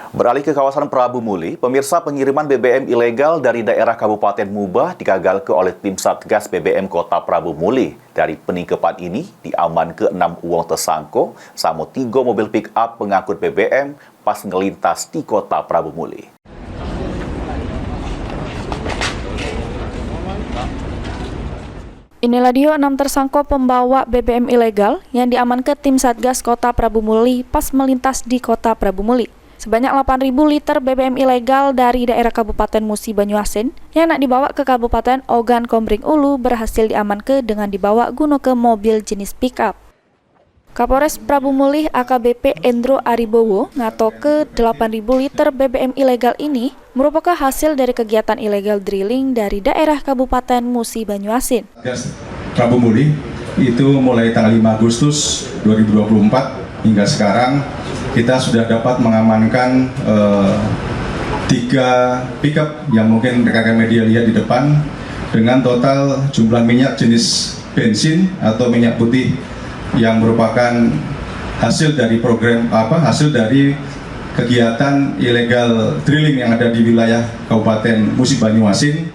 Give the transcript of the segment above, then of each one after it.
Beralih ke kawasan Prabu Muli, pemirsa, pengiriman BBM ilegal dari daerah Kabupaten Mubah digagalkan oleh tim Satgas BBM Kota Prabu Muli. Dari peningkapan ini, diamankan 6 uang tersangka sama 3 mobil pick-up pengangkut BBM pas ngelintas di Kota Prabu Muli. Inilah dia 6 tersangka pembawa BBM ilegal yang diamankan tim Satgas Kota Prabu Muli pas melintas di Kota Prabu Muli. Sebanyak 8.000 liter BBM ilegal dari daerah Kabupaten Musi Banyuasin yang nak dibawa ke Kabupaten Ogan Komering Ulu berhasil diamankan dengan dibawa guna ke mobil jenis pick-up. Kapolres Prabu Muli AKBP Endro Aribowo ngato ke 8.000 liter BBM ilegal ini merupakan hasil dari kegiatan ilegal drilling dari daerah Kabupaten Musi Banyuasin. Prabu Muli itu mulai tanggal 5 Agustus 2024 hingga sekarang kita sudah dapat mengamankan 3 pickup yang mungkin rekan-rekan media lihat di depan dengan total jumlah minyak jenis bensin atau minyak putih yang merupakan hasil dari hasil dari kegiatan ilegal drilling yang ada di wilayah Kabupaten Musi Banyuasin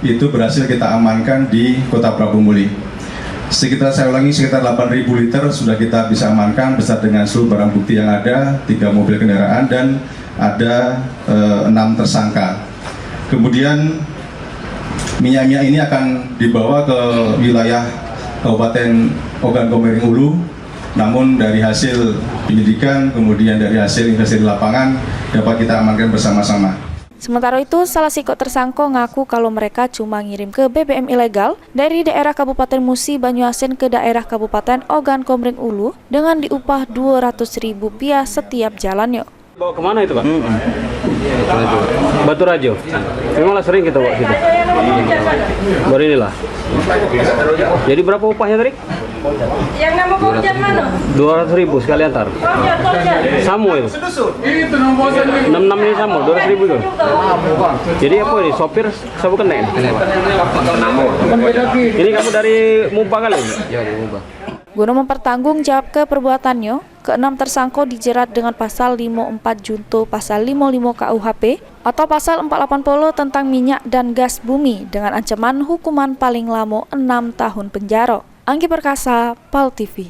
itu berhasil kita amankan di Kota Prabu Muli. Sekitar 8.000 liter sudah kita bisa amankan beserta dengan seluruh barang bukti yang ada, 3 mobil kendaraan dan ada 6 tersangka. Kemudian minyak-minyak ini akan dibawa ke wilayah Kabupaten Ogan Komering Ulu, namun dari hasil penyidikan kemudian dari hasil investigasi lapangan dapat kita amankan bersama-sama. Sementara itu, salah siko tersangka ngaku kalau mereka cuma ngirim ke BBM ilegal dari daerah Kabupaten Musi Banyuasin ke daerah Kabupaten Ogan Komering Ulu dengan diupah Rp200.000 setiap jalannya. Bawa kemana itu, Pak? Batu Rajo. Memanglah sering kita bawa situ. Baru inilah. Jadi berapa upahnya tadi? Yang nama Borjan mana? 200.000 sekali antar. Samu itu. 66 ini samu, 200.000 itu. Jadi apa ini? Sopir sabu kena ini? Ini kamu dari Mubah kali? Ya, dari Mubah. Guna mempertanggungjawabkan perbuatannya, ke-6 tersangka dijerat dengan pasal 54 junto pasal 55 KUHP atau pasal 480 tentang minyak dan gas bumi dengan ancaman hukuman paling lama 6 tahun penjara. Anggi Perkasa, PAL TV.